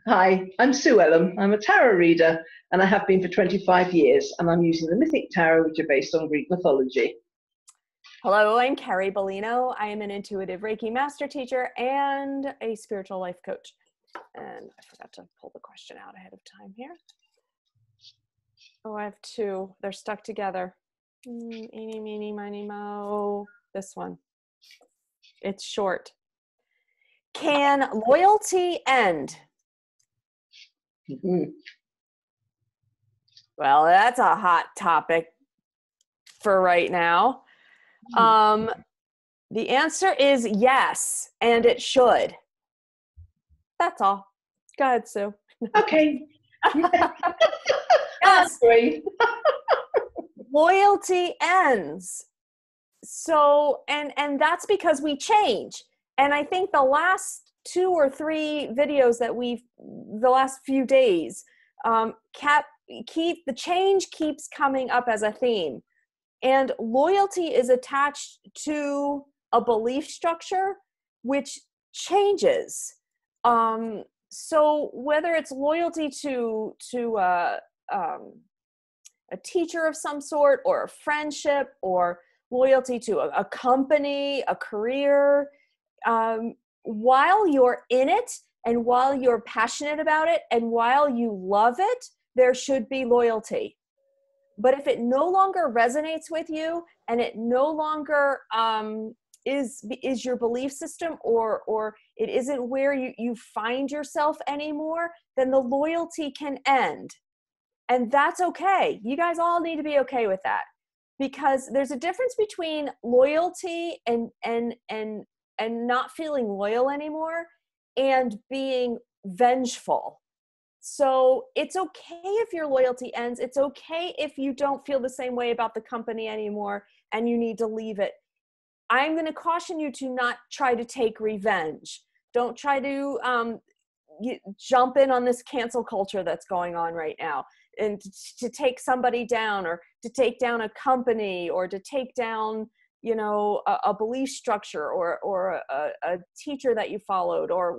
Hi, I'm Sue Ellam. I'm a tarot reader, and I have been for 25 years, and I'm using the Mythic Tarot, which are based on Greek mythology. Hello, I'm Carrie Beleno. I am an intuitive Reiki master teacher and a spiritual life coach. And I forgot to pull the question out ahead of time here. Oh, I have two. They're stuck together. Eeny, meeny, miny, mo. This one. It's short. Can loyalty end? Mm-hmm. Well, that's a hot topic for right now. The answer is yes, and it should. That's all. Go ahead, Sue. Okay. Yes. Great. Loyalty ends. So, and that's because we change. And I think the last 2 or 3 videos that the last few days, the change keeps coming up as a theme. And loyalty is attached to a belief structure, which changes. So whether it's loyalty to a teacher of some sort, or a friendship, or loyalty to a company, a career, while you're in it and while you're passionate about it and while you love it, there should be loyalty. But if it no longer resonates with you and it no longer is your belief system, or it isn't where you find yourself anymore, then the loyalty can end. And that's okay. You guys all need to be okay with that, because there's a difference between loyalty and not feeling loyal anymore and being vengeful. So it's okay if your loyalty ends. It's okay if you don't feel the same way about the company anymore and you need to leave it. I'm going to caution you to not try to take revenge. Don't try to jump in on this cancel culture that's going on right now, and to take somebody down, or to take down a company, or to take down, a belief structure, or a teacher that you followed, or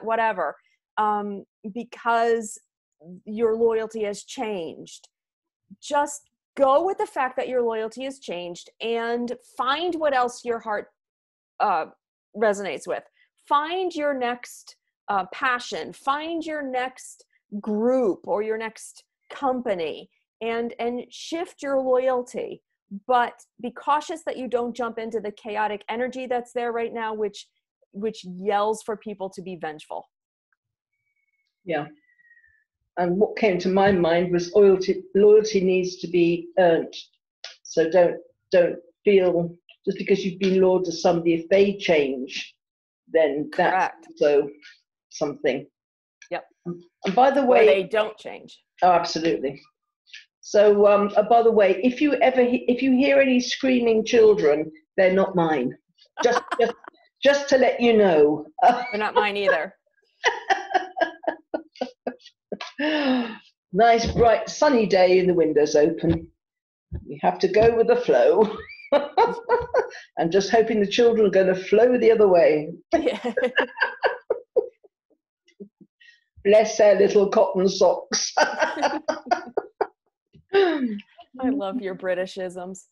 whatever. Because your loyalty has changed. Just go with the fact that your loyalty has changed, and find what else your heart resonates with. Find your next passion. Find your next group or your next company, and shift your loyalty. But be cautious that you don't jump into the chaotic energy that's there right now, which yells for people to be vengeful. Yeah. And what came to my mind was loyalty needs to be earned. So don't feel just because you've been loyal to somebody, if they change, then that's also something. Yep. And by the way, or they don't change. Oh, absolutely. So, by the way, if you hear any screaming children, they're not mine. Just to let you know. They're not mine either. Nice, bright, sunny day, and the windows open. We have to go with the flow. I'm just hoping the children are going to flow the other way. Yeah. Bless their little cotton socks. I love your Britishisms.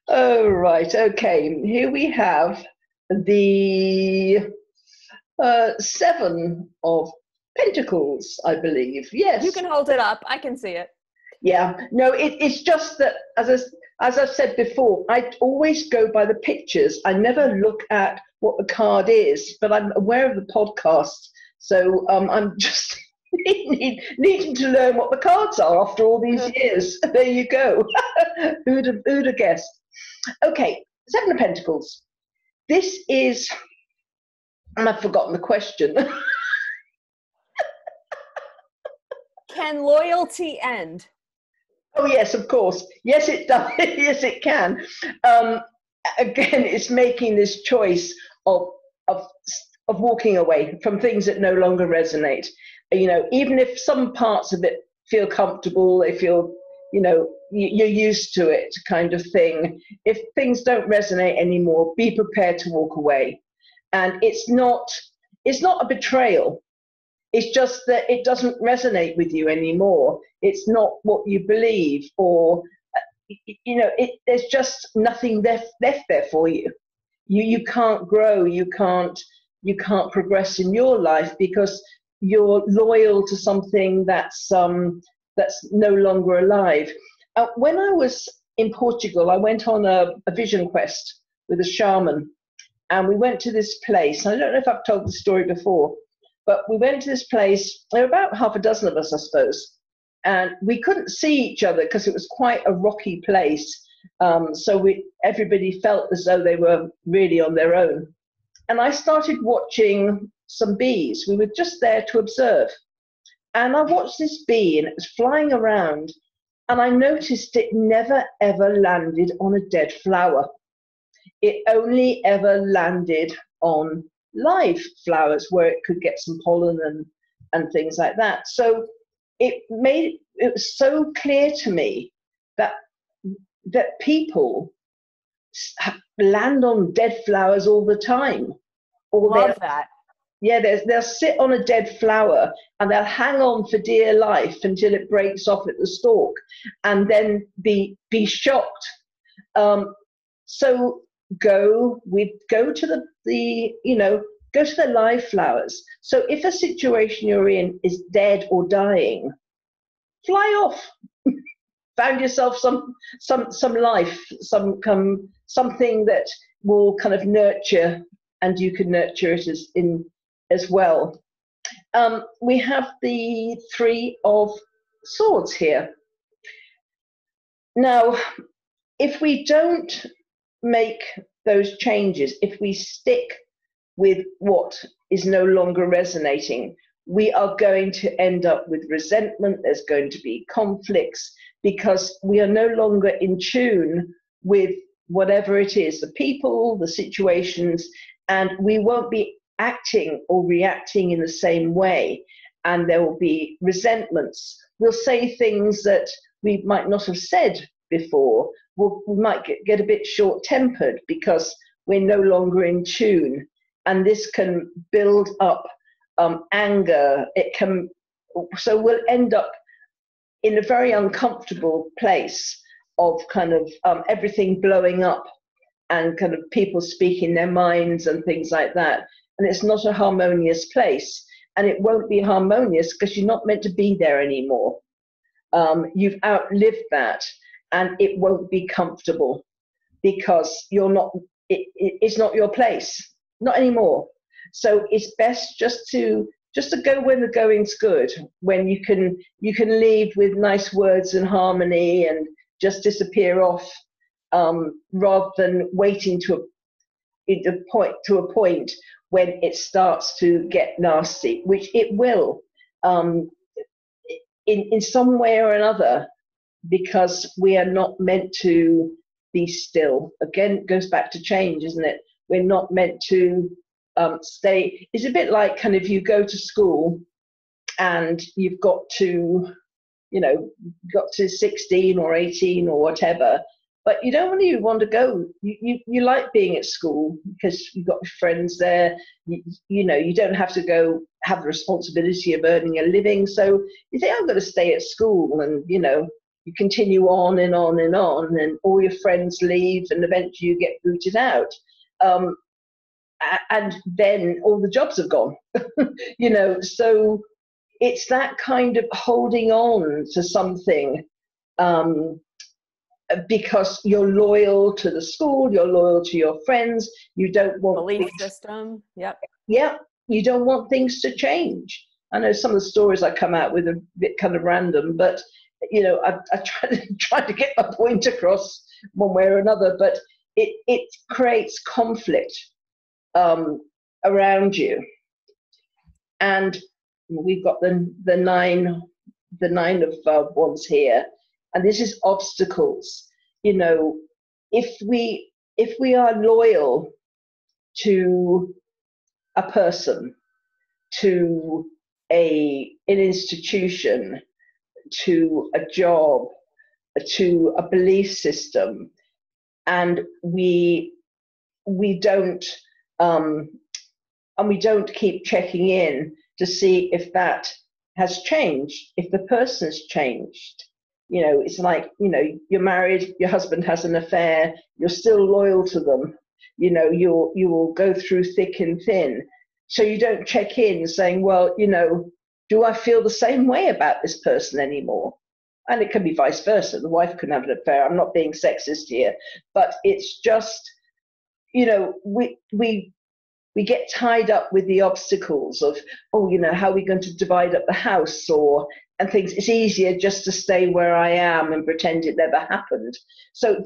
Oh, right. Okay. Here we have the 7 of Pentacles, I believe. Yes. You can hold it up. I can see it. Yeah. No, it's just that, as I've said before, I always go by the pictures. I never look at what the card is, but I'm aware of the podcast. So I'm just needing to learn what the cards are after all these years. There you go. Who'd have guessed? Okay, 7 of Pentacles. This is, and I've forgotten the question. Can loyalty end? Oh, yes, of course. Yes, it does. Yes, it can. Again, it's making this choice of walking away from things that no longer resonate. Even if some parts of it feel comfortable, they feel, you're used to it kind of thing. If things don't resonate anymore, be prepared to walk away. And it's not it's not a betrayal. It's just that it doesn't resonate with you anymore. It's not what you believe, or there's just nothing left there for you. You can't grow. You can't progress in your life because you're loyal to something that's no longer alive. When I was in Portugal, I went on a vision quest with a shaman, and we went to this place. I don't know if I've told the story before, but we went to this place. There were about half a dozen of us, I suppose, and we couldn't see each other because it was quite a rocky place. So everybody felt as though they were really on their own. And I started watching some bees. We were just there to observe. And I watched this bee, and it was flying around, and I noticed it never, ever landed on a dead flower. It only ever landed on live flowers where it could get some pollen and things like that. So it was so clear to me that people land on dead flowers all the time. Or Love that. Yeah, they'll sit on a dead flower and they'll hang on for dear life until it breaks off at the stalk, and then be shocked. So go to go to the live flowers. So if a situation you're in is dead or dying, fly off. Found yourself some life, something that will kind of nurture, and you can nurture it as well. We have the Three of Swords here. Now, if we don't make those changes, if we stick with what is no longer resonating, we are going to end up with resentment. There's going to be conflicts because we are no longer in tune with whatever it is, the people, the situations, and we won't be acting or reacting in the same way. And there will be resentments. We'll say things that we might not have said before. We might get a bit short-tempered because we're no longer in tune. And this can build up anger. So we'll end up in a very uncomfortable place of kind of everything blowing up and kind of people speaking their minds and things like that. And it's not a harmonious place. And it won't be harmonious because you're not meant to be there anymore. You've outlived that, and it won't be comfortable because you're not. It's not your place, not anymore. So it's best just to go when the going's good, when you can leave with nice words and harmony and just disappear off, rather than waiting to a point when it starts to get nasty, which it will, in some way or another, because we are not meant to be still. Again, it goes back to change, isn't it? We're not meant to stay. It's a bit like kind of you go to school and you've got to 16 or 18 or whatever, but you don't really want to go. You like being at school because you've got friends there. You don't have to go have the responsibility of earning a living. So you think, I'm going to stay at school, and you continue on and on and on, and all your friends leave, and eventually you get booted out. And then all the jobs have gone, so it's that kind of holding on to something, because you're loyal to the school, you're loyal to your friends, you don't want belief system. Yep. Yeah, you don't want things to change. I know some of the stories I come out with are a bit kind of random, but I try to get my point across one way or another, but it creates conflict around you. And we've got the nine of wands here, and this is obstacles. If we are loyal to a person, to an institution, to a job, to a belief system, and we don't and we don't keep checking in to see if that has changed, if the person's changed. You know, it's like, you know, you're married, your husband has an affair, you're still loyal to them. You know, you will go through thick and thin. So you don't check in saying, well, you know, do I feel the same way about this person anymore? And it can be vice versa. The wife can have an affair. I'm not being sexist here, but it's just, you know, we get tied up with the obstacles of, oh, you know, how are we going to divide up the house and things. It's easier just to stay where I am and pretend it never happened. So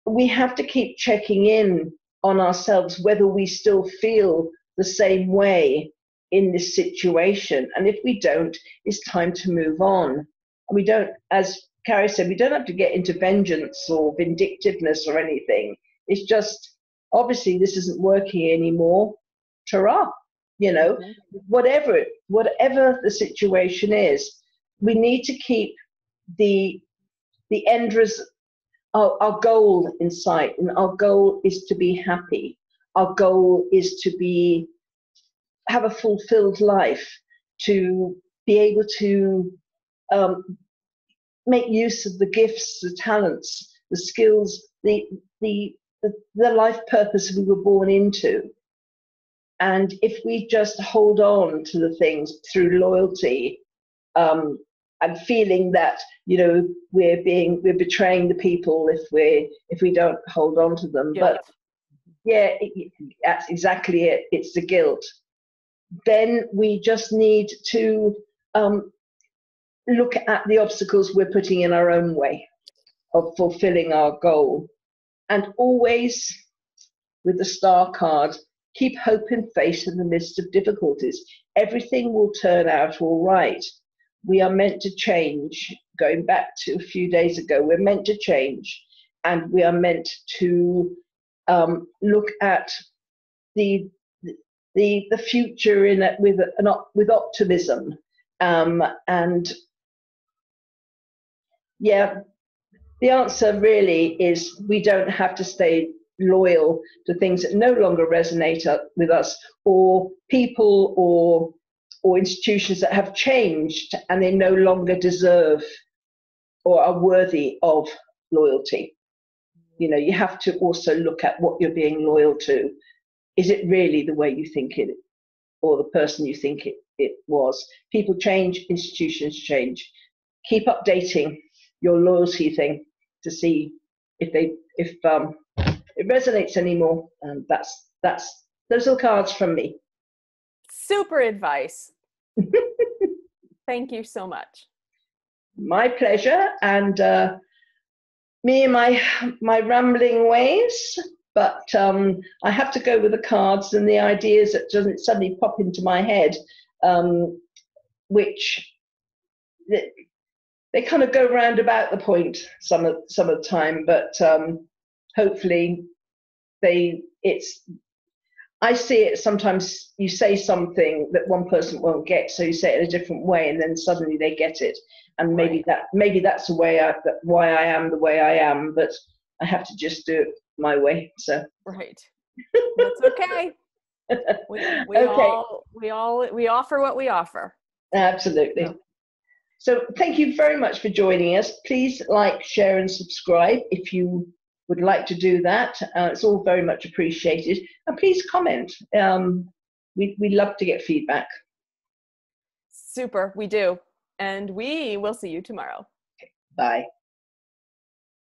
we have to keep checking in on ourselves, whether we still feel the same way in this situation. And if we don't, it's time to move on. And we don't, as Carrie said, we don't have to get into vengeance or vindictiveness or anything. It's just, obviously this isn't working anymore. Ta-ra, you know, whatever the situation is, we need to keep the end result, our goal in sight. And our goal is to be happy. Our goal is to have a fulfilled life, to be able to make use of the gifts, the talents, the skills, the life purpose we were born into. And if we just hold on to the things through loyalty, and feeling that, you know, we're betraying the people if we don't hold on to them. Guilt. But yeah, that's exactly it. It's the guilt. Then we just need to look at the obstacles we're putting in our own way of fulfilling our goal. And always, with the star card, keep hope and faith in the midst of difficulties. Everything will turn out all right. We are meant to change. Going back to a few days ago, we're meant to change, and we are meant to look at the future with optimism. And yeah, the answer really is we don't have to stay loyal to things that no longer resonate with us, or people or institutions that have changed and they no longer deserve or are worthy of loyalty. You know, you have to also look at what you're being loyal to. Is it really the way you think it, or the person you think it was? People change, institutions change. Keep updating your loyalty thing to see if it resonates anymore. And those are the cards from me. Super advice. Thank you so much. My pleasure. And me and my rambling ways, but I have to go with the cards and the ideas that doesn't suddenly pop into my head, which they kind of go round about the point some of the time, but hopefully I see it sometimes. You say something that one person won't get, so you say it in a different way, and then suddenly they get it. And maybe that's the way why I am the way I am, but I have to just do it my way. So right, that's okay. We offer what we offer. Absolutely. So thank you very much for joining us. Please like, share, and subscribe if you would like to do that. It's all very much appreciated. And please comment. We love to get feedback. Super, we do. And we will see you tomorrow. Bye.